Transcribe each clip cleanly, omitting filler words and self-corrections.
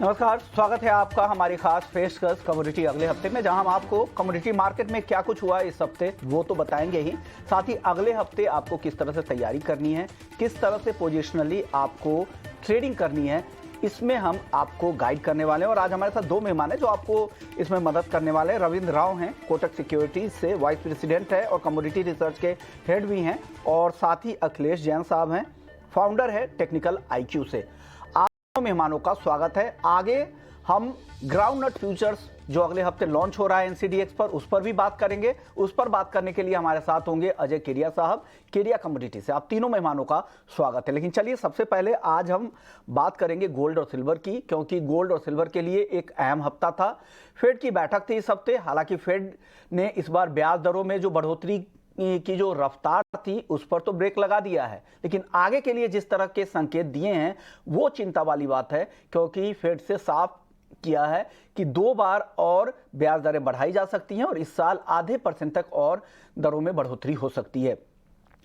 नमस्कार, स्वागत है आपका हमारी खास पेशकश कमोडिटी अगले हफ्ते में, जहां हम आपको कमोडिटी मार्केट में क्या कुछ हुआ इस हफ्ते वो तो बताएंगे ही, साथ ही अगले हफ्ते आपको किस तरह से तैयारी करनी है, किस तरह से पोजिशनली आपको ट्रेडिंग करनी है, इसमें हम आपको गाइड करने वाले हैं। और आज हमारे साथ दो मेहमान हैं जो आपको इसमें मदद करने वाले हैं। रविंद्र राव हैं, कोटक सिक्योरिटीज से वाइस प्रेसिडेंट है और कमोडिटी रिसर्च के हेड भी हैं, और साथ ही अखिलेश जैन साहब हैं, फाउंडर है टेक्निकल IQ से। मेहमानों का स्वागत है। आगे हम ग्राउंड नट फ्यूचर्स जो अगले हफ्ते लॉन्च हो रहा है NCDX पर, उस पर भी बात करेंगे। उस पर बात करने के लिए हमारे साथ होंगे अजय केडिया साहब, केडिया कमोडिटी से। आप तीनों मेहमानों का स्वागत है। लेकिन चलिए सबसे पहले आज हम बात करेंगे गोल्ड और सिल्वर की, क्योंकि गोल्ड और सिल्वर के लिए एक अहम हफ्ता था। फेड की बैठक थी इस हफ्ते। हालांकि फेड ने इस बार ब्याज दरों में जो बढ़ोतरी की जो रफ्तार थी उस पर तो ब्रेक लगा दिया है, लेकिन आगे के लिए जिस तरह के संकेत दिए हैं वो चिंता वाली बात है, क्योंकि फेड से साफ किया है कि 2 बार और ब्याज दरें बढ़ाई जा सकती हैं और इस साल आधे % तक और दरों में बढ़ोतरी हो सकती है।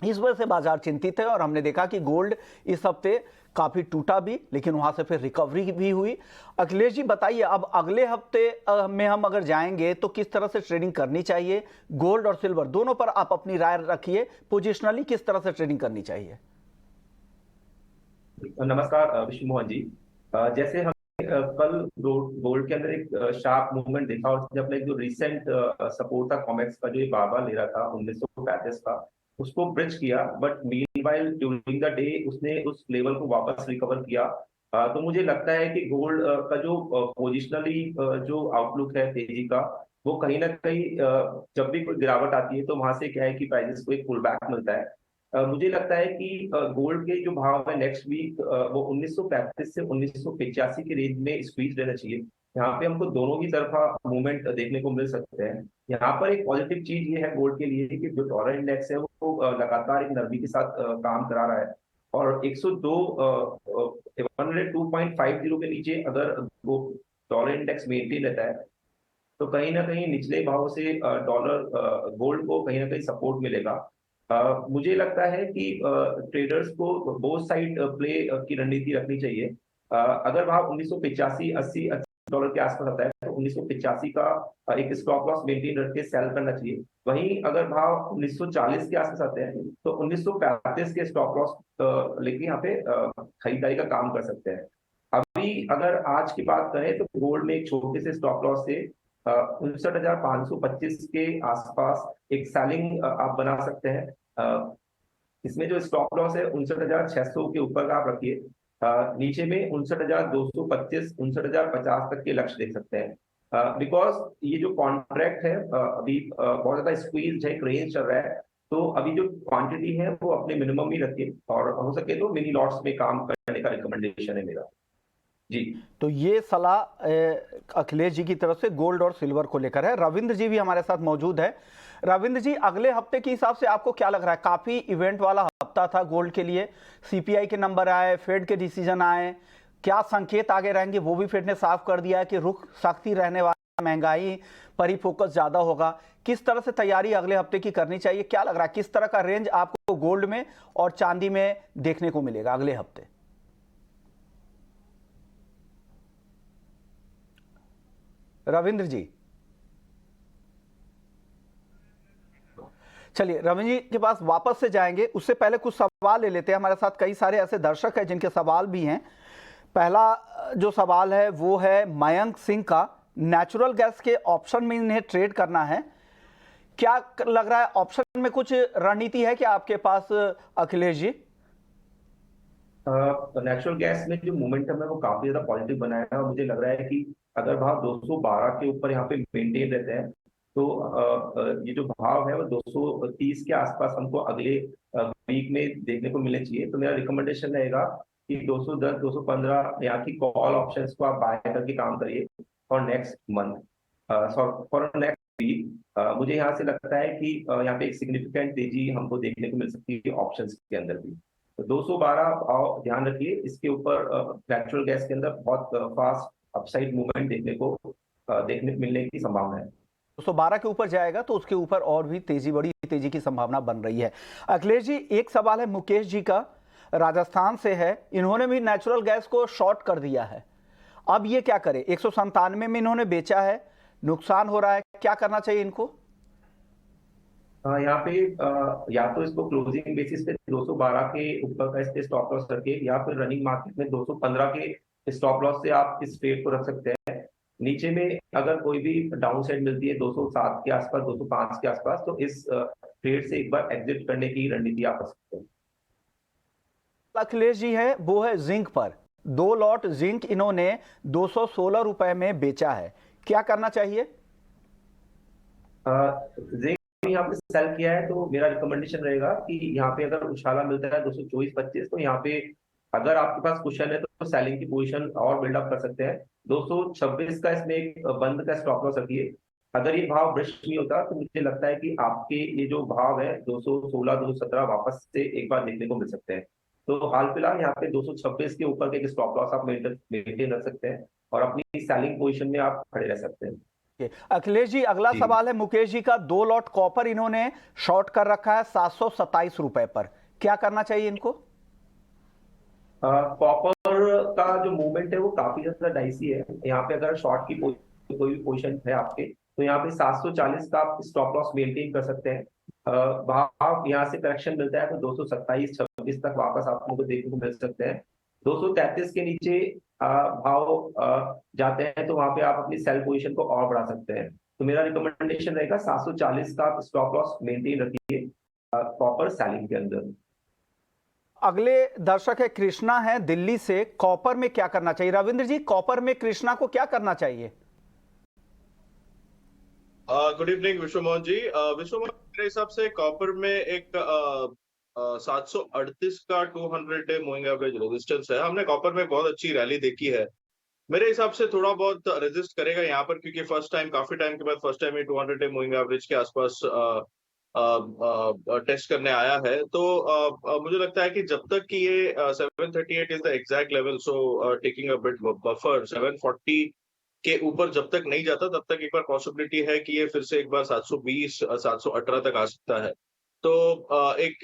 इस वजह से बाजार चिंतित है और हमने देखा कि गोल्ड इस हफ्ते काफी टूटा भी, लेकिन वहां से फिर रिकवरी भी हुई। अखिलेश जी बताइए, अब अगले हफ्ते में हम अगर जाएंगे तो किस तरह से ट्रेडिंग करनी चाहिए? गोल्ड और सिल्वर दोनों पर आप अपनी राय रखिए। पोजिशनली किस तरह से ट्रेडिंग करनी चाहिए? नमस्कार विष्णु मोहन जी। जैसे हम कल गोल्ड के अंदर एक शार्प मूवमेंट देखा, और जब अपने जो रिसेंट सपोर्ट था कॉमेक्स का, जो ये बाबा ले रहा था 1935 का, उसको ब्रिज किया, but meanwhile during the day उसने उस लेवल को वापस रिकवर किया। तो मुझे लगता है कि गोल्ड का जो पोजिशनली जो आउटलुक है तेजी का, वो कहीं ना कहीं जब भी कोई गिरावट आती है तो वहां से क्या है कि प्राइसेस को एक पुल बैक मिलता है। मुझे लगता है कि गोल्ड के जो भाव है नेक्स्ट वीक वो 1935 से 1985 के रेंज में स्क्वीज रहना चाहिए। यहाँ पे हमको दोनों ही तरफा मूवमेंट देखने को मिल सकते हैं। यहाँ पर एक पॉजिटिव चीज ये है गोल्ड के लिए कि जो डॉलर इंडेक्स है वो लगातार एक नरमी के साथ काम करा रहा है, और 102 102.50 के नीचे अगर वो डॉलर इंडेक्स मेंटेन रहता है तो कहीं ना कहीं निचले भाव से डॉलर गोल्ड को कहीं ना कहीं सपोर्ट मिलेगा। मुझे लगता है कि ट्रेडर्स को बोथ साइड प्ले की रणनीति रखनी चाहिए। अगर भाव 1985-80 डॉलर के आसपास आता है तो 1985 का एक स्टॉप लॉस मेंटेन रख के सेल करना चाहिए। वहीं अगर भाव 1940 के आसपास आते हैं तो 1935 के स्टॉप लॉस लेके यहाँ पे खरीदारी का काम कर सकते हैं। अभी अगर आज की बात करें तो गोल्ड में एक छोटे से स्टॉप लॉस से 59,525 के आसपास एक सेलिंग आप बना सकते हैं। इसमें जो स्टॉप लॉस है 59,600 के ऊपर का आप रखिए। नीचे में 59,225 59,050 तक के लक्ष्य देख सकते हैं। बिकॉज ये जो कॉन्ट्रैक्ट है अभी बहुत ज्यादा स्क्वीज है, एक रेंज चल रहा है, तो अभी जो क्वांटिटी है वो अपने मिनिमम ही रखिए, और हो सके तो मिनी लॉट्स में काम करने का रिकमेंडेशन है मेरा जी। तो ये सलाह अखिलेश जी की तरफ से गोल्ड और सिल्वर को लेकर है। रविंद्र जी भी हमारे साथ मौजूद है। रविंद्र जी, अगले हफ्ते के हिसाब से आपको क्या लग रहा है? काफी इवेंट वाला हफ्ता था गोल्ड के लिए। CPI के नंबर आए, फेड के डिसीजन आए, क्या संकेत आगे रहेंगे वो भी फेड ने साफ कर दिया है कि रुख सख्ती रहने वाला, महंगाई पर ही फोकस ज्यादा होगा। किस तरह से तैयारी अगले हफ्ते की करनी चाहिए? क्या लग रहा है किस तरह का रेंज आपको गोल्ड में और चांदी में देखने को मिलेगा अगले हफ्ते? रविंद्र जी, चलिए रविंद्र जी के पास वापस से जाएंगे, उससे पहले कुछ सवाल ले लेते हैं। हमारे साथ कई सारे ऐसे दर्शक हैं जिनके सवाल भी हैं। पहला जो सवाल है वो है मयंक सिंह का। नेचुरल गैस के ऑप्शन में इन्हें ट्रेड करना है, क्या लग रहा है ऑप्शन में कुछ रणनीति है क्या आपके पास अखिलेश जी? नेचुरल गैस में जो मोमेंटम है वो काफी ज्यादा पॉजिटिव बना है, और मुझे लग रहा है कि अगर भाव 212 के ऊपर यहाँ पे मेंटेन रहते हैं तो ये जो भाव है वो 230 के आसपास हमको अगले वीक में देखने को मिलने चाहिए। तो मेरा रिकमेंडेशन रहेगा कि 210 215 यहाँ की कॉल ऑप्शंस को आप बाय करके काम करिए for next month, for next week. मुझे यहाँ से लगता है कि यहाँ पे एक सिग्निफिकेंट तेजी हमको देखने को मिल सकती है ऑप्शंस के अंदर भी। तो 212 भाव ध्यान रखिए, इसके ऊपर नेचुरल गैस के अंदर बहुत फास्ट अपसाइड मूवमेंट देखने मिलने की संभावना है। 212 के ऊपर जाएगा तो उसके ऊपर और भी बड़ी तेजी की संभावना बन रही है। अखिलेश जी, एक सवाल है मुकेश जी का, राजस्थान से है। इन्होंने भी नेचुरल गैस को शॉर्ट कर दिया है। अब ये क्या करे? 197 में इन्होंने बेचा है, नुकसान हो रहा है, क्या करना चाहिए इनको? यहाँ पे या तो इसको क्लोजिंग बेसिस पे 212 के ऊपर का इस पे स्टॉप लॉस रखे, या फिर रनिंग मार्केट में 215 के स्टॉप लॉस से आप इस ट्रेड को रख सकते हैं। नीचे में अगर कोई भी डाउन साइड मिलती है 207 के आसपास, 205 के आसपास, तो इस ट्रेड से एक बार एग्जिट करने की रणनीति आप कर सकते हैं। अखिलेश जी है वो है जिंक पर, 2 लॉट जिंक इन्होंने 216 रुपए में बेचा है, क्या करना चाहिए? जिंक यहाँ पे सेल किया है, तो मेरा रिकमेंडेशन रहेगा कि यहाँ पे अगर उछाला मिलता है 224-25, तो यहाँ पे अगर आपके पास कुशन है तो सेलिंग की पोजीशन और बिल्डअप कर सकते हैं। 226 का इसमें एक बंद का स्टॉप लॉस रखिए। अगर ये भाव ब्रश नहीं होता तो मुझे लगता है कि आपके ये जो भाव है 216 217 वापस से एक बार देखने को मिल सकते हैं। तो हाल फिलहाल यहाँ पे 226 के ऊपर के एक स्टॉप लॉस आप मेंटेन रख सकते हैं और अपनी सेलिंग पोजीशन में आप खड़े रह सकते हैं। अखिलेश जी, अगला सवाल है मुकेश जी का। 2 लॉट कॉपर इन्होंने शॉर्ट कर रखा है 727 रुपए पर, क्या करना चाहिए इनको? कॉपर का जो मूवमेंट है वो काफी ज्यादा डाइसी है। यहाँ पे अगर शॉर्ट की कोई भी पोजीशन है आपके, तो यहाँ पे 740 का आप स्टॉप लॉस मेंटेन कर सकते हैं। भाव यहाँ से करेक्शन मिलता है तो 227-26 तक वापस आपको देखने को मिल सकते हैं। 233 के नीचे भाव जाते हैं तो वहां पे आप अपनी सेल पोजीशन को और बढ़ा सकते हैं। तो मेरा रिकमेंडेशन रहेगा 740 का स्टॉप लॉस मेंटेन रखिए कॉपर सेलिंग के अंदर। अगले दर्शक है कृष्णा है दिल्ली से, कॉपर में क्या करना चाहिए? रविंद्र जी, कॉपर में कृष्णा को क्या करना चाहिए? गुड इवनिंग विश्वमोहन जी। विश्वमोहन, मेरे हिसाब से कॉपर में एक 738 का 200 डे मूविंग एवरेज रेजिस्टेंस है। हमने कॉपर में बहुत अच्छी रैली देखी है। मेरे हिसाब से थोड़ा बहुत रेजिस्ट करेगा यहाँ पर, क्योंकि काफी टाइम के बाद फर्स्ट टाइम ये 200 डे मूविंग एवरेज के आसपास टेस्ट करने आया है। तो मुझे लगता है कि जब तक कि ये 738 is the exact level, so taking a bit buffer 740 के ऊपर जब तक नहीं जाता तब तक एक बार पॉसिबिलिटी है कि ये फिर से एक बार 720 718 तक आ सकता है। तो एक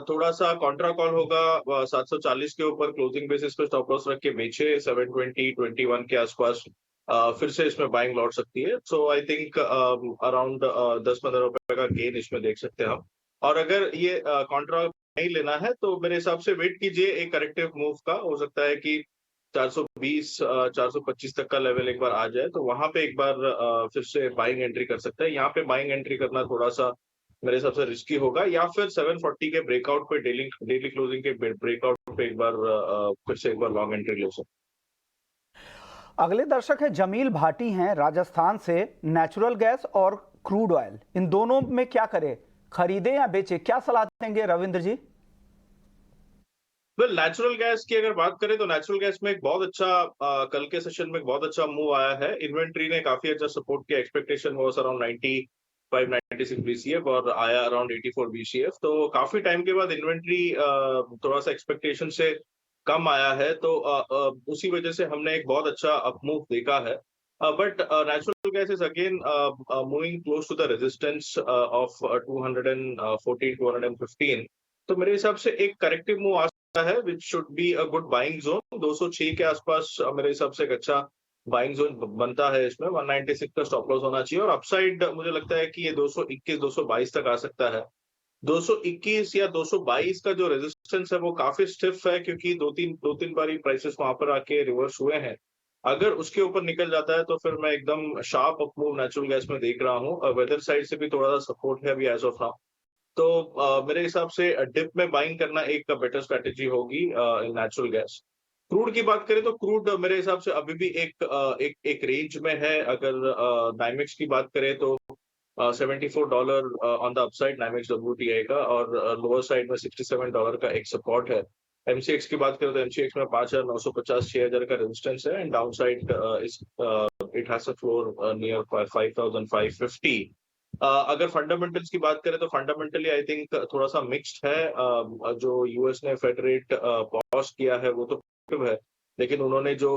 थोड़ा सा कॉन्ट्रा कॉल होगा 740 के ऊपर क्लोजिंग बेसिस पे स्टॉप लॉस रख के बेचे 720 21 के आसपास फिर से इसमें बाइंग लौट सकती है। सो आई थिंक अराउंड 10-15 रुपए का गेन इसमें देख सकते हैं हम। और अगर ये कॉन्ट्रा नहीं लेना है तो मेरे हिसाब से वेट कीजिए एक करेक्टिव मूव का। हो सकता है कि 420 425 तक का लेवल एक बार आ जाए तो वहां पे एक बार फिर से बाइंग एंट्री कर सकता है। यहाँ पे बाइंग एंट्री करना थोड़ा सा मेरे हिसाब से रिस्की होगा, या फिर 740 के ब्रेकआउट पे डेली क्लोजिंग के ब्रेकआउट पे एक बार फिर से एक बार लॉन्ग एंट्री ले सकते। अगले दर्शक है जमील भाटी हैं राजस्थान से, नेचुरल गैस और क्रूड ऑयल, इन दोनों में क्या करें, खरीदे या बेचे, क्या सलाह देंगे रविंद्र जी? वेल, नेचुरल गैस की अगर बात करें तो नेचुरल गैस में एक बहुत अच्छा कल के सेशन में एक बहुत अच्छा मूव आया है। इन्वेंट्री ने काफी अच्छा सपोर्ट किया। एक्सपेक्टेशन वाज अराउंड 95-96 बीसीएफ और आया अराउंड 84 बीसीएफ। तो काफी टाइम के बाद इन्वेंट्री थोड़ा सा एक्सपेक्टेशन से कम आया है, तो उसी वजह से हमने एक बहुत अच्छा अप मूव देखा है। But natural gas is again moving close to the resistance of 214 215। तो मेरे हिसाब से एक करेक्टिव मूव आ है which should be a good buying zone. 206 के आसपास मेरे हिसाब से एक अच्छा बाइंग जोन बनता है। इसमें 196 का स्टॉप लॉस होना चाहिए और अपसाइड मुझे लगता है कि ये 221 222 तक आ सकता है। 221 या 222 का जो रेजिस्टेंस है वो काफी स्टिफ है, क्योंकि दो तीन बारी प्राइसेस वहां पर आके रिवर्स हुए हैं। अगर उसके ऊपर निकल जाता है तो फिर मैं एकदम sharp up move natural gas में देख रहा हूँ। वेदर साइड से भी थोड़ा सा सपोर्ट है अभी एज ऑफ नाउ। तो मेरे हिसाब से डिप में बाइंग करना एक बेटर स्ट्रेटेजी होगी इन नेचुरल गैस। क्रूड की बात करें तो क्रूड मेरे हिसाब से अभी भी एक रेंज में है। अगर नाइमेक्स की बात करें तो $74 on the upside NYMEX WTI का, और लोअर साइड में $67 का एक सपोर्ट है। MCX की बात करें तो MCX में 5,950 6,000 का रेजिस्टेंस है and down side it has a floor near 5,550। अगर फंडामेंटल्स की बात करें तो फंडामेंटली आई थिंक थोड़ा सा मिक्स्ड है। जो यूएस ने फेड रेट पॉज किया है वो तो पॉजिटिव है, लेकिन उन्होंने जो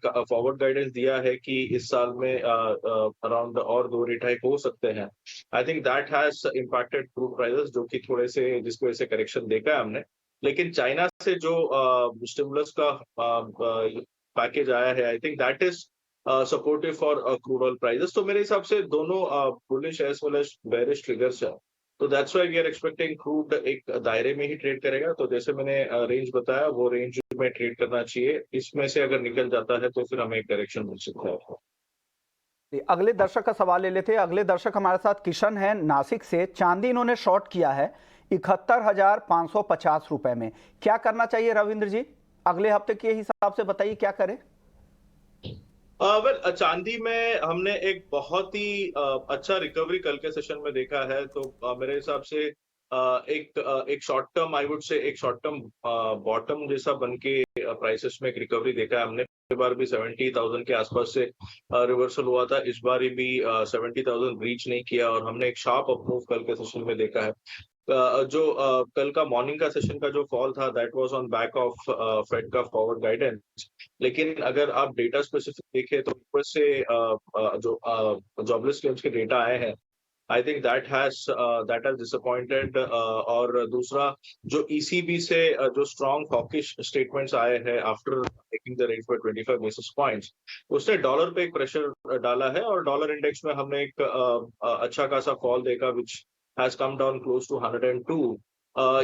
फॉरवर्ड गाइडेंस दिया है कि इस साल में अराउंड और 2 रेट हाइक हो सकते हैं, आई think that has impacted crude prices, जो कि थोड़े से जिसकी वजह से करेक्शन देखा है हमने। लेकिन चाइना से जो स्टिमुलस का पैकेज आया है, I think that is supportive for crude oil prices. तो मेरे हिसाब से दोनों bullish as well as bearish triggers है। तो that's why we are expecting crude एक दायरे में ही ट्रेड करेगा। तो जैसे मैंने रेंज बताया वो रेंज में ट्रेड करना चाहिए। इसमें से अगर निकल जाता है तो फिर हमें एक डायरेक्शन मिल सकता है। अगले दर्शक का सवाल ले लेते हैं। अगले दर्शक हमारे साथ किशन है नासिक से। चांदी इन्होंने शॉर्ट किया है 71,550 रुपए में। क्या करना चाहिए रविंद्र जी? अगले हफ्ते के हिसाब से बताइए क्या करें। चांदी में हमने एक बहुत ही अच्छा रिकवरी कल के सेशन में देखा है। तो मेरे हिसाब से एक short term, I would say एक शॉर्ट टर्म बॉटम जैसा बन के प्राइसेस में एक रिकवरी देखा है हमने। पिछली बार भी 70,000 के आसपास से रिवर्सल हुआ था। इस बार भी 70,000 रीच नहीं किया और हमने एक शार्प अप मूव कल के सेशन में देखा है। जो कल का मॉर्निंग का सेशन का जो फॉल था that was on back of Fed का फॉरवर्ड गाइडेंस। लेकिन अगर आप डेटा स्पेसिफिक देखें तो ऊपर से जो जॉबलेस क्लेम्स के डेटा आए हैं, आई थिंक दैट हैज डिसअपॉइंटेड। और दूसरा जो ईसीबी से जो स्ट्रॉन्ग हॉकिश स्टेटमेंट्स आए हैं after taking the rate for 25 basis points, उसने डॉलर पे एक प्रेशर डाला है और डॉलर इंडेक्स में हमने एक अच्छा खासा फॉल देखा which has come down close to 102।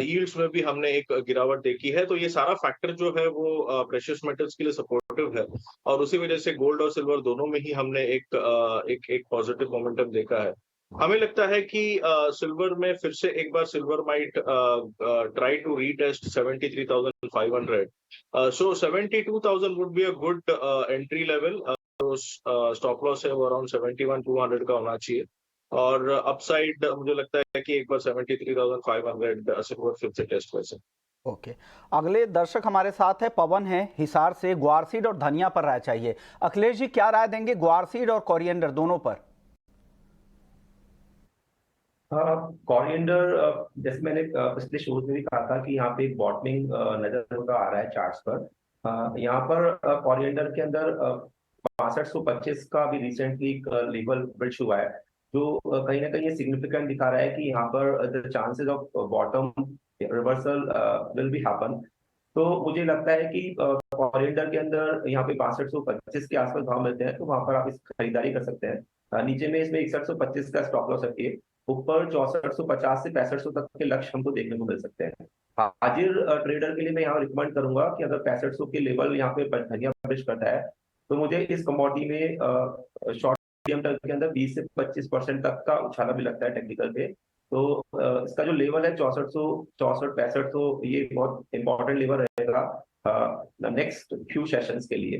Yields में भी हमने एक गिरावट देखी है। तो ये सारा फैक्टर जो है वो प्रेशियस मेटल्स के लिए सपोर्टिव है और उसी वजह से गोल्ड और सिल्वर दोनों में ही हमने एक पॉजिटिव मोमेंटम देखा है। हमें लगता है कि सिल्वर में फिर से एक बार silver might try to retest 73,500। So 72,000 would be a good entry level. तो स्टॉप लॉस है वो अराउंड 71,200 का होना चाहिए और अपसाइड मुझे लगता है कि एक बार 73,500 सिल्वर फिर से टेस्ट वैसे। ओके, अगले दर्शक हमारे साथ है पवन है हिसार से। ग्वारसीड और धनिया पर राय चाहिए। अखिलेश जी क्या राय देंगे ग्वारसीड और कोरिएंडर दोनों पर? कोरिएंडर जैसे मैंने पिछले शोज में भी कहा था कि यहाँ पे एक बॉटमिंग नजर होता आ रहा है चार्ट्स पर। यहाँ पर कोरिएंडर के अंदर 6525 का भी रिसेंटली लेवल ब्रिज हुआ है जो कहीं ना कहीं ये सिग्निफिकेंट दिखा रहा है कि यहाँ पर the chances of bottom reversal will be happen. तो मुझे लगता है कि कोरिएंडर के अंदर यहाँ पे 6225 के आसपास भाव मिलते हैं तो वहां पर आप इस खरीदारी कर सकते हैं। नीचे में इसमें 6125 का स्टॉप लॉस रखिए। ऊपर 6450 से 6500 तक के लक्ष्य हमको देखने को मिल सकते हैं। हाजिर ट्रेडर के लिए मैं यहाँ रिकमेंड करूंगा कि अगर 6500 के लेवल यहाँ पे धनिया ब्रिज करता है तो मुझे इस कमोडिटी में शॉर्ट मीडियम टर्म के अंदर 20 से 25% तक का उछाला भी लगता है टेक्निकल पे। तो इसका जो लेवल है 6400 64 6500 ये बहुत इंपॉर्टेंट लेवल रहेगा नेक्स्ट फ्यू सेशंस के लिए।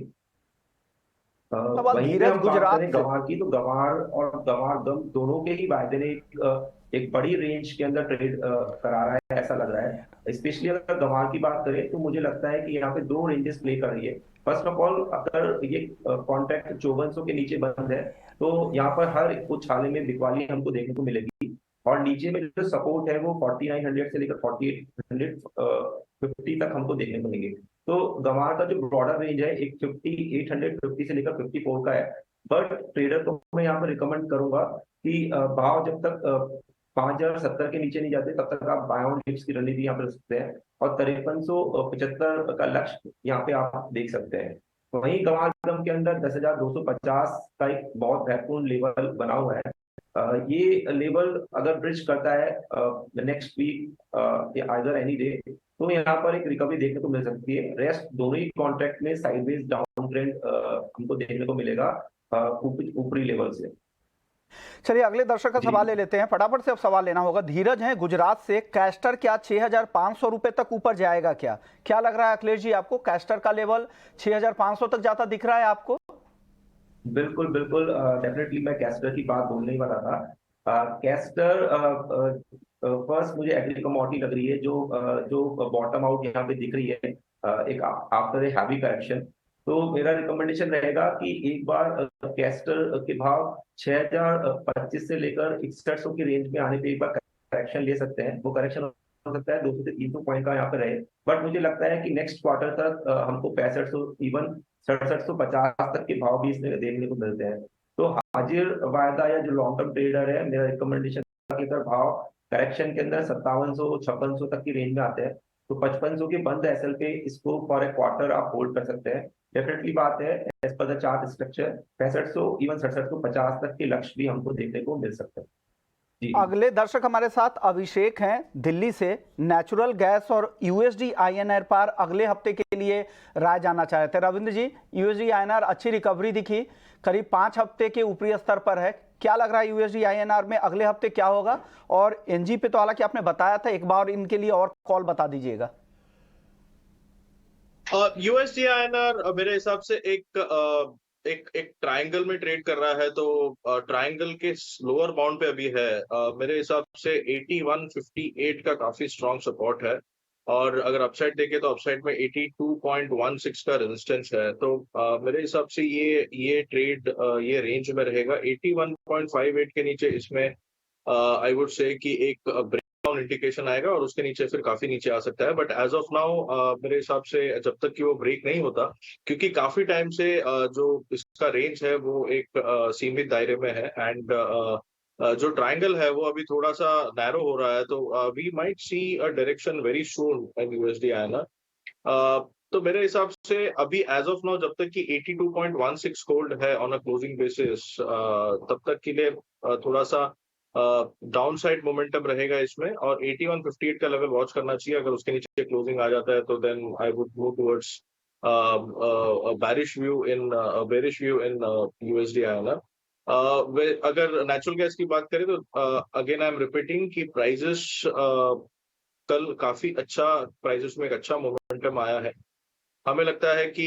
वहीं पे हम बात करें गंवार की तो गंवार और गंवार गम दोनों के ही वायदे ने एक बड़ी रेंज के अंदर ट्रेड करा रहा है ऐसा लग रहा है। स्पेशली अगर गंवार की बात करें तो मुझे लगता है कि यहाँ पे दो रेंजेस प्ले कर रही है। फर्स्ट ऑफ ऑल अगर ये कॉन्ट्रैक्ट 5400 के नीचे बंद है तो यहाँ पर हर उछाले में बिकवाली हमको देखने को मिलेगी और नीचे में जो सपोर्ट है वो 4900 से लेकर 4850 तक हमको देखने को मिलेगी। तो गंवार का जो ब्रॉडर रेंज है एक 5850 से लेकर 54 का है। बट ट्रेडर को मैं यहाँ पर रिकमेंड करूंगा कि भाव जब तक 5070 के नीचे नहीं जाते तब तक आप बाय ऑन डिप्स की रणनीति यहाँ पर रख सकते हैं और 5375 का लक्ष्य यहाँ पे आप देख सकते हैं। वहीं गंवार गम के अंदर 10,250 का एक बहुत महत्वपूर्ण लेवल बना हुआ है। ये लेवल अगर ब्रिज करता है नेक्स्ट वीक या आइदर एनी डे तो यहाँ पर एक रिकवरी देखने को मिल सकती है। रेस्ट दोनों ही कॉन्ट्रैक्ट में साइडवेज डाउन ट्रेंड हमको देखने को मिलेगा ऊपरी लेवल से। चलिए अगले दर्शक का सवाल ले लेते हैं। फटाफट से अब सवाल लेना होगा। धीरज है गुजरात से। कैस्टर क्या 6,500 रुपए तक ऊपर जाएगा? क्या लग रहा है अखिलेश जी आपको? कैस्टर का लेवल 6,500 तक जाता दिख रहा है आपको? बिल्कुल बिल्कुल डेफिनेटली मैं कैस्टर की बात बोलने ही वाला था। कैस्टर फर्स्ट मुझे एग्री कमोडिटी लग रही है जो बॉटम आउट यहाँ पे दिख रही है एक आफ्टर ए हैवी करेक्शन। तो मेरा रिकमेंडेशन रहेगा कि एक बार कैस्टर के भाव 6,025 से लेकर 6100 की रेंज में आने पे एक बार करेक्शन ले सकते हैं। वो करेक्शन हो सकता है 200 से 300 पॉइंट का यहाँ पे रहे। बट मुझे लगता है कि नेक्स्ट क्वार्टर तक हमको 6500 इवन 6750 तक के भाव भी इसमें देखने को मिलते हैं। तो हाजिर वायदा या जो लॉन्ग टर्म ट्रेडर है मेरा रिकमेंडेशन अगर भाव करेक्शन के अंदर 5700 5600 तक की रेंज में आते हैं तो 5500 के बंद एसएल पे इसको फॉर ए क्वार्टर आप होल्ड कर सकते हैं। डेफिनेटली बात है, as per the chart structure 6500 even 6750 तक के लक्ष्य भी हमको देखने को मिल सकते हैं। जी। अगले दर्शक हमारे साथ अभिषेक हैं दिल्ली से, नेचुरल गैस और यूएसडी आईएनआर पर अगले हफ्ते के लिए राय जानना चाह रहे थे। रविंद्र जी, यूएसडी आईएनआर अच्छी रिकवरी दिखी, करीब 5 हफ्ते के ऊपरी स्तर पर है, क्या लग रहा है यूएसडी आईएनआर में अगले हफ्ते क्या होगा? और एनजी पे तो हालांकि आपने बताया था, एक बार इनके लिए और कॉल बता दीजिएगा। यूएसडी आईएनआर मेरे हिसाब से एक ट्रायंगल में ट्रेड कर रहा है, तो ट्रायंगल के लोअर बाउंड पे अभी है। मेरे हिसाब से 8158 का काफी स्ट्रॉन्ग सपोर्ट है, और अगर अपसाइड देखें तो अपसाइड में 82.16 का रेजिस्टेंस है। तो मेरे हिसाब से ये ट्रेड ये रेंज में रहेगा। 81.58 के नीचे इसमें आई वुड से कि एक ब्रेकडाउन इंडिकेशन आएगा, और उसके नीचे फिर काफी नीचे आ सकता है। बट एज ऑफ नाउ मेरे हिसाब से जब तक कि वो ब्रेक नहीं होता, क्योंकि काफी टाइम से जो इसका रेंज है वो एक सीमित दायरे में है, एंड जो ट्रायंगल है वो अभी थोड़ा सा नैरो हो रहा है, तो we might see a direction very soon in USD INR. तो मेरे हिसाब से अभी एज ऑफ नाउ जब तक कि 82.16 होल्ड है ऑन अ क्लोजिंग बेसिस, तब तक के लिए थोड़ा सा डाउन साइड मोमेंटम रहेगा इसमें, और 8158 का लेवल वॉच करना चाहिए। अगर उसके नीचे क्लोजिंग आ जाता है तो then I would move towards bearish view in USD INR. अगर नेचुरल गैस की बात करें तो अगेन आई एम रिपीटिंग कि प्राइजेस कल काफी अच्छा, प्राइजेस में एक अच्छा मोमेंटम आया है। हमें लगता है कि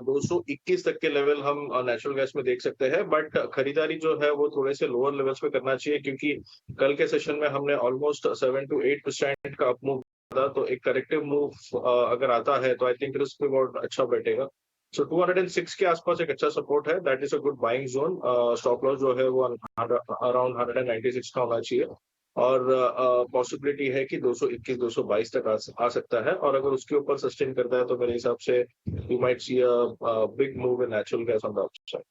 221 तक के लेवल हम नेचुरल गैस में देख सकते हैं, बट खरीदारी जो है वो थोड़े से लोअर लेवल्स पे करना चाहिए, क्योंकि कल के सेशन में हमने ऑलमोस्ट 7 to 8% का अप मूव था। तो एक करेक्टिव मूव अगर आता है तो आई थिंक रिस्क रिवॉर्ड अच्छा बैठेगा। सो 206 के आसपास एक अच्छा सपोर्ट है, that is a good buying zone. Stop loss जो है वो अराउंड 196 का होना चाहिए, और पॉसिबिलिटी है कि 221 222 तक आ सकता है, और अगर उसके ऊपर सस्टेन करता है तो मेरे हिसाब से you might see a big move in natural gas on the upside.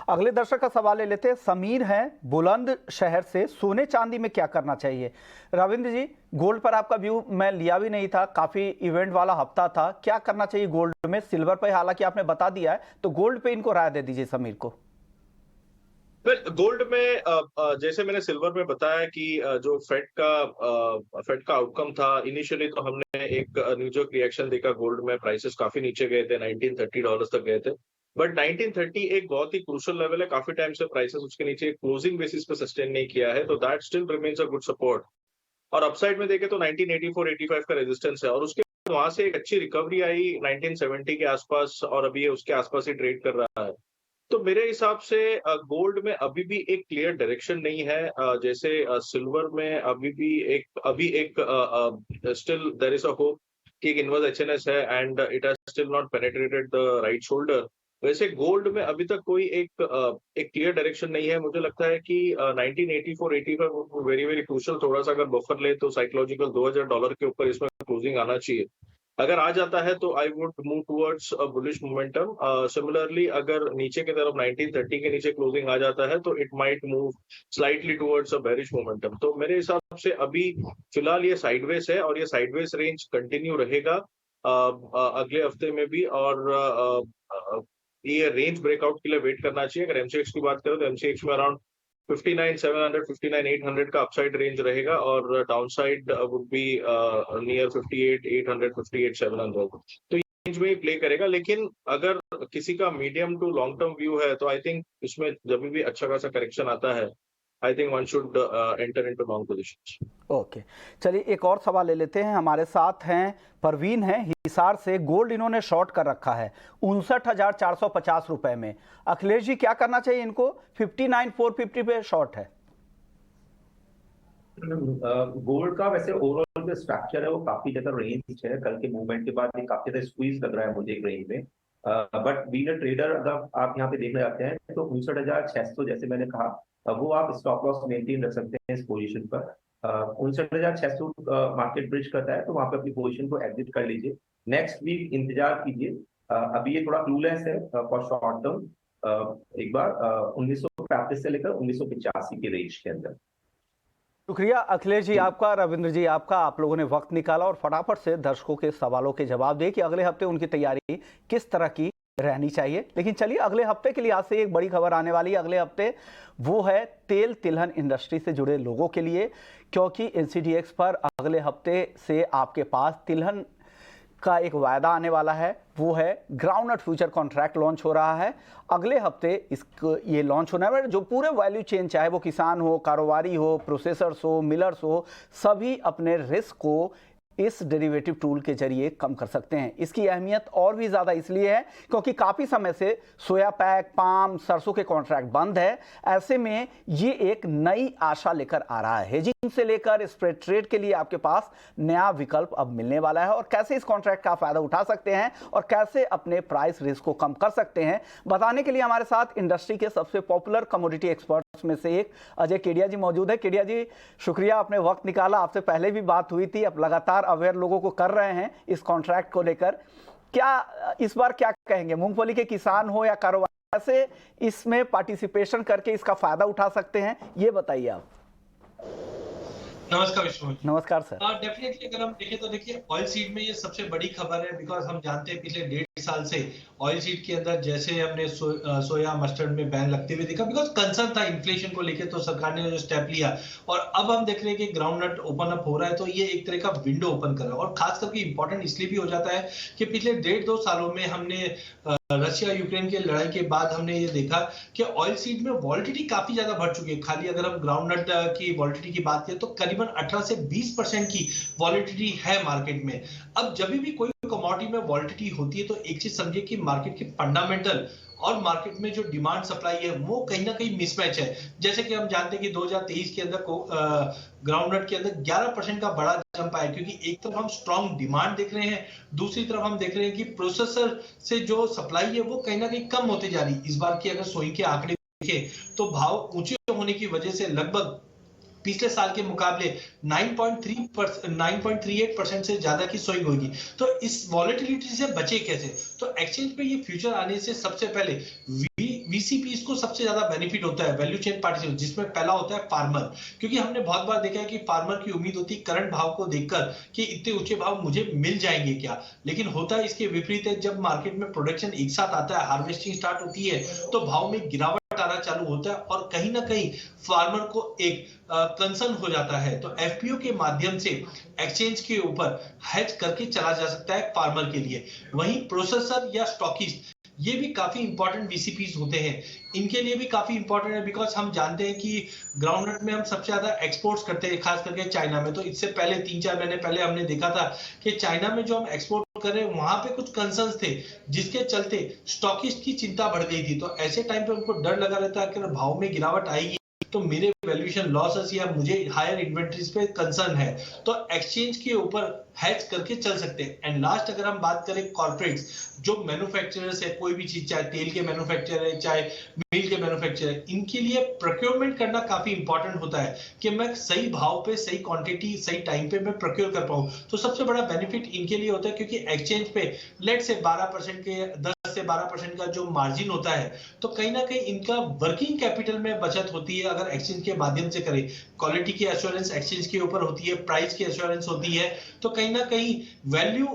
अगले दर्शक का सवाल ले लेते हैं। समीर हैं बुलंद शहर से, सोने चांदी में क्या करना चाहिए? रविंद्र जी, गोल्ड पर आपका व्यू मैं लिया भी नहीं था, काफी इवेंट वाला हफ्ता था, क्या करना चाहिए गोल्ड में? सिल्वर पे हालांकि आपने बता दिया है, तो गोल्ड पे इनको राय दे दीजिए समीर को। गोल्ड में जैसे मैंने सिल्वर में बताया कि जो फेड का आउटकम था, इनिशियली तो हमने एक न्यूजर्क रिएक्शन देखा गोल्ड में, प्राइसेस काफी नीचे गए थे, $1930 तक गए थे। बट 1930 एक बहुत ही क्रूशियल लेवल है, काफी टाइम से प्राइसेस उसके नीचे क्लोजिंग बेसिस पे सस्टेन नहीं किया है, तो that still remains a good support. और अपसाइड में देखें तो 1984-85 का रेजिस्टेंस है, और उसके वहां से एक अच्छी रिकवरी आई 1970 के आसपास, और अभी ये उसके आसपास ही ट्रेड कर रहा है। तो मेरे हिसाब से गोल्ड में अभी भी एक क्लियर डायरेक्शन नहीं है, जैसे सिल्वर में अभी एक still there is a hope कि एक इनवर्स एचएनएस है, and it has still not penetrated the right shoulder. वैसे गोल्ड में अभी तक कोई एक क्लियर डायरेक्शन नहीं है। मुझे लगता है कि 1984-85 वेरी वेरी क्रूशियल, थोड़ा सा अगर बफर ले तो साइकोलॉजिकल $2000 के ऊपर इसमें क्लोजिंग आना चाहिए। अगर आ जाता है तो आई would move towards a bullish momentum. Similarly अगर नीचे की तरफ 1930 के नीचे क्लोजिंग आ जाता है तो it might move slightly towards a bearish momentum. तो मेरे हिसाब से अभी फिलहाल ये साइडवेज है, और ये साइडवेज रेंज कंटिन्यू रहेगा अगले हफ्ते में भी, और ये रेंज ब्रेकआउट के लिए वेट करना चाहिए। अगर एमसीएक्स की बात करें तो एमसीएक्स में अराउंड 59,700 59,800 का अपसाइड रेंज रहेगा, और डाउनसाइड वुड बी नियर 58,800 58,700। तो ये रेंज में ही प्ले करेगा। लेकिन अगर किसी का medium to long term view है तो आई थिंक इसमें जब भी अच्छा खासा करेक्शन आता है, I think one should enter into long positions. Okay, चलिए एक और सवाल ले लेते हैं। हमारे साथ हैं परवीन हैं हिसार से, गोल्ड इन्होंने शॉर्ट कर रखा है 59,450 रुपए में। अखिलेश जी, क्या करना चाहिए इनको? 59,450 पे शॉर्ट है। गोल्ड का वैसे ओवरऑल जो स्ट्रक्चर है वो काफी ज्यादा रेंज है। कल के मूवमेंट के बाद ये काफी ज्यादा स्क्वीज लग रहा है मुझे एक रेंज में। बट बीइंग अ ट्रेडर अगर आप यहाँ पे देखने जाते हैं तो 59,600 जैसे मैंने कहा, वो आप स्टॉप लॉस मेंटेन रख सकते हैं इस पोजीशन पर। 59,600 मार्केट ब्रिज करता है तो वहां पे अपनी पोजीशन को एग्जिट कर लीजिए। नेक्स्ट वीक इंतजार कीजिए। अभी ये थोड़ा क्लूलेस है फॉर शॉर्ट टर्म। एक बार 1935 से लेकर 1985 के रेंज के अंदर। शुक्रिया अखिलेश जी आपका, रविंद्र जी आपका, आप लोगों ने वक्त निकाला और फटाफट से दर्शकों के सवालों के जवाब दिए कि अगले हफ्ते उनकी तैयारी किस तरह की रहनी चाहिए। लेकिन चलिए अगले हफ्ते के लिए आज से एक बड़ी खबर आने वाली है। अगले हफ्ते वो है तेल तिलहन इंडस्ट्री से जुड़े लोगों के लिए, क्योंकि एनसीडीएक्स पर अगले हफ्ते से आपके पास तिलहन का एक वायदा आने वाला है, वो है ग्राउंडनट फ्यूचर कॉन्ट्रैक्ट लॉन्च हो रहा है अगले हफ्ते। ये लॉन्च होने वाला है, जो पूरे वैल्यू चेन, चाहे वो किसान हो, कारोबारी हो, प्रोसेसर्स हो, मिलर्स हो, सभी अपने रिस्क को इस डेरिवेटिव टूल के जरिए कम कर सकते हैं। इसकी अहमियत और भी ज़्यादा इसलिए है क्योंकि काफ़ी समय से सोया पैक, पाम, सरसों के कॉन्ट्रैक्ट बंद है। ऐसे में ये एक नई आशा लेकर आ रहा है। हेजिंग से लेकर स्प्रेड ट्रेड के लिए आपके पास नया विकल्प अब मिलने वाला है। और कैसे इस कॉन्ट्रैक्ट का फायदा उठा सकते हैं और कैसे अपने प्राइस रिस्क को कम कर सकते हैं, बताने के लिए हमारे साथ इंडस्ट्री के सबसे पॉपुलर कमोडिटी एक्सपर्ट्स में से एक अजय केडिया जी मौजूद है। केडिया जी शुक्रिया, आपने वक्त निकाला। आपसे पहले भी बात हुई थी, अब लगातार अवेयर लोगों को कर रहे हैं इस कॉन्ट्रैक्ट को लेकर। क्या इस बार क्या कहेंगे, मूंगफली के किसान हो या कारोबार, कैसे इसमें पार्टिसिपेशन करके इसका फायदा उठा सकते हैं, ये बताइए आप। नमस्कार विष्णु। नमस्कार सर। डेफिनेटली अगर हम देखें तो देखिए ऑयल सीड में ये सबसे बड़ी खबर है, बिकॉज हम जानते हैं पिछले 1.5 साल से ऑयल सीड के अंदर जैसे हमने सोया मस्टर्ड में बैन लगते हुए देखा, बिकॉज कंसर्न था इन्फ्लेशन को लेकर, तो सरकार ने जो स्टेप लिया और अब हम देख रहे हैं कि ग्राउंडनट ओपन अप हो रहा है, तो ये एक तरह का विंडो ओपन कर रहा है। और खास करके इंपॉर्टेंट इसलिए भी हो जाता है कि पिछले 1.5-2 सालों में हमने रशिया यूक्रेन की लड़ाई के बाद हमने ये देखा कि ऑयल सीड में वॉलिटिलिटी काफी ज्यादा बढ़ चुकी है। खाली अगर हम ग्राउंडनट की वॉलिटिलिटी की बात करें तो करीबन 18 से 20% की वॉलिटिलिटी है मार्केट में। अब जब भी कोई कमोडिटी में वॉलिटिलिटी होती है तो एक चीज समझिए कि मार्केट के फंडामेंटल और मार्केट में जो डिमांड सप्लाई है वो कहीं ना कहीं मिसमैच है। जैसे कि हम जानते हैं कि 2023 के अंदर ग्राउंडनट के अंदर 11% का बड़ा जंप आया, क्योंकि एक तरफ हम स्ट्रॉन्ग डिमांड देख रहे हैं, दूसरी तरफ हम देख रहे हैं कि प्रोसेसर से जो सप्लाई है वो कहीं ना कहीं कम होते जा रही है। इस बार की अगर सोई के आंकड़े देखें तो भाव ऊंचे होने की वजह से लगभग पिछले साल के मुकाबले 9.38% से ज्यादा की स्विंग होगी। तो इस वॉलेटिलिटी से बचे कैसे? तो एक्सचेंज पे ये फ्यूचर आने से सबसे पहले वीसीपीज को सबसे ज्यादा बेनिफिट होता है, वैल्यू चेन पार्टिसिपेंट, जिसमें पहला होता है फार्मर, क्योंकि हमने बहुत बार देखा है कि फार्मर की उम्मीद होती है करंट भाव को देखकर कि इतने ऊंचे भाव मुझे मिल जाएंगे क्या, लेकिन होता है इसके विपरीत है। जब मार्केट में प्रोडक्शन एक साथ आता है, हार्वेस्टिंग स्टार्ट होती है, तो भाव में गिरावट आना चालू होता है और कहीं ना कहीं फार्मर को एक कंसर्न हो जाता है। तो एफपीओ के माध्यम से एक्सचेंज के ऊपर हेज करके चला जा सकता है फार्मर के लिए। वहीं प्रोसेसर या स्टॉकिस्ट ये भी काफी इंपॉर्टेंट वीसीपीज होते हैं, इनके लिए भी काफी इंपॉर्टेंट है, बिकॉज हम जानते हैं कि ग्राउंडनट में हम सबसे ज्यादा एक्सपोर्ट्स करते हैं, खास करके चाइना में। तो इससे पहले 3-4 महीने पहले हमने देखा था कि चाइना में जो हम एक्सपोर्ट कर रहे हैं वहां पे कुछ कंसर्न्स थे, जिसके चलते स्टॉकिस्ट की चिंता बढ़ गई थी। तो ऐसे टाइम पे उनको डर लगा रहता है कि भाव में गिरावट आएगी तो मेरे वैल्यूएशन लॉसेस या मुझे हायर इन्वेंटरीज पे कंसर्न है, तो एक्सचेंज के ऊपर हेज करके चल सकते हैं। एंड लास्ट अगर हम बात करें कॉर्पोरेट्स, जो मैन्युफैक्चरर्स है, कोई भी चीज, चाहे तेल के मैन्युफैक्चरर है, चाहे मिल के मैन्युफैक्चरर है, इनके लिए प्रोक्योरमेंट करना काफी इंपॉर्टेंट होता है कि मैं सही भाव पे, सही क्वांटिटी, सही टाइम पे मैं प्रोक्योर कर पाऊं। तो सबसे बड़ा बेनिफिट इनके लिए होता है, क्योंकि एक्सचेंज पे लेट से 12% के 10 से 12% का जो मार्जिन होता है, तो कहीं ना कहीं इनका वर्किंग कैपिटल में बचत होती है अगर एक्सचेंज के माध्यम से करें। क्वालिटी की एश्योरेंस एक्सचेंज के ऊपर होती है, प्राइस की एश्योरेंस होती है, तो कहीं ना कहीं वैल्यू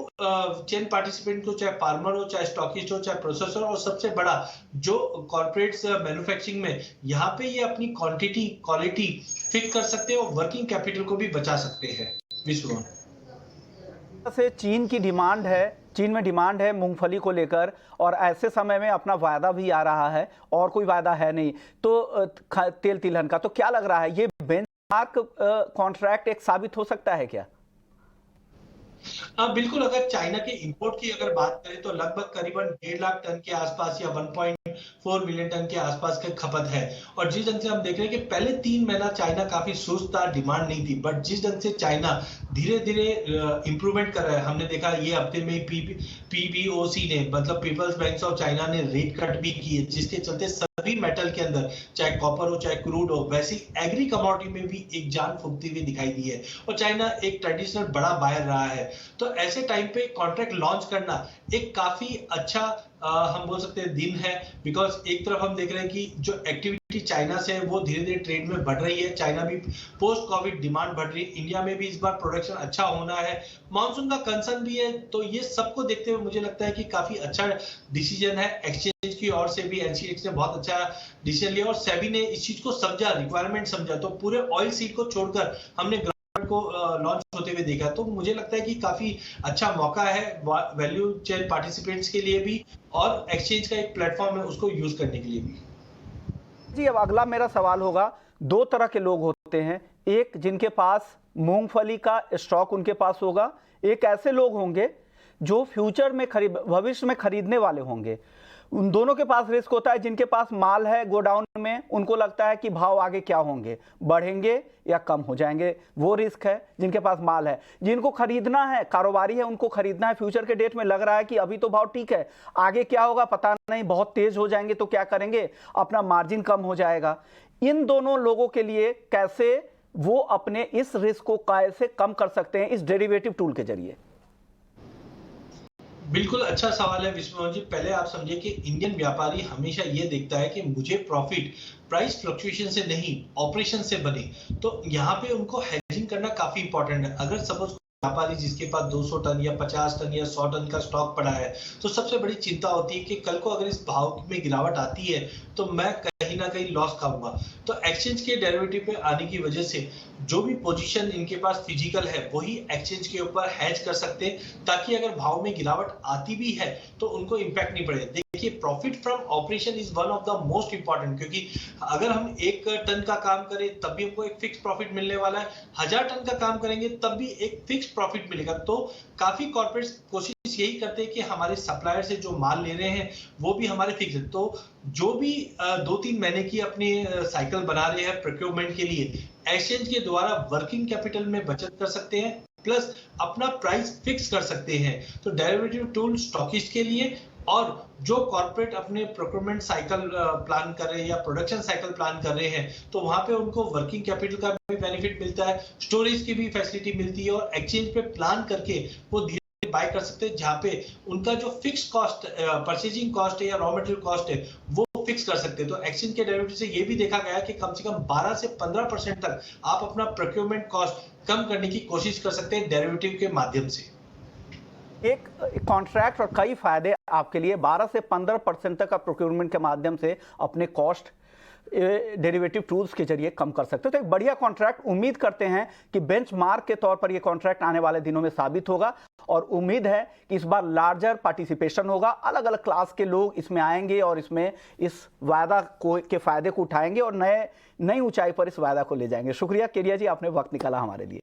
चेन पार्टिसिपेंट को, चाहे फार्मर हो, चाहे स्टॉकिस्ट हो, चाहे प्रोसेसर, और सबसे बड़ा जो कॉर्पोरेट्स मैन्युफैक्चरिंग में, यहाँ पे ये अपनी क्वांटिटी क्वालिटी फिक्स कर सकते हैं और वर्किंग कैपिटल को भी बचा सकते हैं। विश्व से चीन की डिमांड है, चीन में डिमांड है मूंगफली को लेकर, और ऐसे समय में अपना वायदा भी आ रहा है और कोई वायदा है नहीं तो तेल तिलहन का, तो क्या लग रहा है ये बेंचमार्क कॉन्ट्रैक्ट एक साबित हो सकता है क्या? हाँ बिल्कुल, अगर चाइना के इंपोर्ट की अगर बात करें तो लगभग करीबन 1.5 लाख टन के आसपास या 1.4 मिलियन टन के आसपास का खपत है। और जिस ढंग से हम देख रहे हैं कि पहले 3 महीना चाइना काफी सुस्त था, डिमांड नहीं थी, बट जिस ढंग से चाइना धीरे धीरे इंप्रूवमेंट कर रहा है, हमने देखा ये हफ्ते में पीबीओसी ने, मतलब पीपल्स बैंक ऑफ चाइना ने रेट कट भी की है, जिसके चलते सभी मेटल के अंदर, चाहे कॉपर हो चाहे क्रूड हो, वैसी एग्री कमोडिटी में भी एक जान फूंकती हुई दिखाई दी है। और चाइना एक ट्रेडिशनल बड़ा बायर रहा है, तो ऐसे टाइम पे कॉन्ट्रैक्ट लॉन्च करना एक काफी अच्छा हम बोल सकते हैं दिन है, बिकॉज एक तरफ हम देख रहे हैं कि जो एक्टिविटी चाइना से है वो धीरे धीरे ट्रेड में बढ़ रही है। चाइना भी पोस्ट कोविड डिमांड बढ़ रही है, इंडिया में भी इस बार प्रोडक्शन अच्छा होना है, मानसून का कंसर्न भी है। तो ये सबको देखते हुए मुझे लगता है कि काफी अच्छा डिसीजन है। एक्सचेंज की ओर से भी एनसीएक्स ने बहुत अच्छा डिसीजन लिया और सेबी ने इस चीज को समझा, रिक्वायरमेंट समझा। तो पूरे ऑयल सीड को छोड़कर हमने को लॉन्च होते हुए देखा। तो मुझे लगता है कि काफी अच्छा मौका है वैल्यू चेन पार्टिसिपेंट्स के लिए भी और एक्सचेंज का एक प्लेटफॉर्म है उसको यूज करने के लिए भी। जी, अब अगला मेरा सवाल होगा, दो तरह के लोग होते हैं, एक जिनके पास मूंगफली का स्टॉक उनके पास होगा, एक ऐसे लोग होंगे जो फ्यूचर में भविष्य में खरीदने वाले होंगे। उन दोनों के पास रिस्क होता है। जिनके पास माल है गोडाउन में, उनको लगता है कि भाव आगे क्या होंगे, बढ़ेंगे या कम हो जाएंगे, वो रिस्क है जिनके पास माल है। जिनको खरीदना है, कारोबारी है, उनको खरीदना है, फ्यूचर के डेट में लग रहा है कि अभी तो भाव ठीक है, आगे क्या होगा पता नहीं, बहुत तेज हो जाएंगे तो क्या करेंगे, अपना मार्जिन कम हो जाएगा। इन दोनों लोगों के लिए कैसे वो अपने इस रिस्क को कैसे कम कर सकते हैं इस डेरिवेटिव टूल के जरिए? बिल्कुल अच्छा सवाल है विष्णु जी। पहले आप समझिए कि इंडियन व्यापारी हमेशा ये देखता है कि मुझे प्रॉफिट प्राइस फ्लक्चुएशन से नहीं ऑपरेशन से बने। तो यहाँ पे उनको हेजिंग करना काफी इंपॉर्टेंट है। अगर सपोज व्यापारी जिसके पास 200 टन या 50 टन या 100 टन का स्टॉक पड़ा है, तो सबसे बड़ी चिंता होती है कि कल को अगर इस भाव में गिरावट आती है तो मैं कहीं ना कहीं लॉस खाऊंगा। तो एक्सचेंज के डेरिवेटिव पे आने की वजह से जो भी पोजीशन इनके पास फिजिकल है वही एक्सचेंज के ऊपर हेज कर सकते हैं, ताकि अगर भाव में गिरावट आती भी है तो उनको इंपैक्ट नहीं पड़े। देखिए, profit from operation is one of the most important, क्योंकि अगर हम 1 टन का काम करें तब भी हमको एक फिक्स प्रॉफिट मिलने वाला है, 1000 टन का काम करेंगे तब भी एक फिक्स प्रॉफिट मिलेगा। तो काफी कॉर्पोरेट्स कोशिश यही करते हैं कि हमारे सप्लायर से जो माल ले रहे हैं वो भी हमारे फिक्स है। तो जो भी 2-3 महीने की अपनी साइकिल बना रहे हैं प्रोक्योरमेंट के लिए, एक्सचेंज के द्वारा वर्किंग कैपिटल में बचत कर सकते हैं, प्लस अपना प्राइस फिक्स कर सकते हैं। तो डेरिवेटिव टूल स्टॉकिस्ट के लिए और जो कॉर्पोरेट अपने प्रोक्योरमेंट साइकिल प्लान कर रहे हैं या प्रोडक्शन साइकिल प्लान कर रहे हैं, तो वहां पे उनको वर्किंग कैपिटल का भी बेनिफिट मिलता है, स्टोरेज की भी फैसिलिटी मिलती है और एक्सचेंज पे प्लान करके वो धीरे बाय कर सकते हैं, जहां पे उनका जो फिक्स कॉस्ट परचेजिंग कॉस्ट है या रॉ मटेरियल कॉस्ट है वो फिक्स कर सकते हैं। तो एक्सचेंज के डेरिवेटिव से ये भी देखा गया कि कम से कम 12 से 15% तक आप अपना प्रोक्योरमेंट कॉस्ट कम करने की कोशिश कर सकते हैं डेरिवेटिव के माध्यम से। एक कॉन्ट्रैक्ट और कई फायदे आपके लिए, 12 से 15% तक आप प्रोक्योरमेंट के माध्यम से अपने कॉस्ट डेरिवेटिव टूल्स के जरिए कम कर सकते हो। तो एक बढ़िया कॉन्ट्रैक्ट, उम्मीद करते हैं कि बेंचमार्क के तौर पर यह कॉन्ट्रैक्ट आने वाले दिनों में साबित होगा और उम्मीद है कि इस बार लार्जर पार्टिसिपेशन होगा, अलग अलग क्लास के लोग इसमें आएंगे और इसमें इस वायदा के फायदे को उठाएंगे और नई ऊंचाई पर इस वायदा को ले जाएंगे। शुक्रिया केरिया जी, आपने वक्त निकाला हमारे लिए।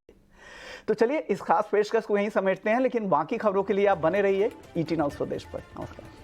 तो चलिए इस खास पेशकश को यहीं समेटते हैं, लेकिन बाकी खबरों के लिए आप बने रहिए ET नाउ स्वदेश पर। नमस्कार।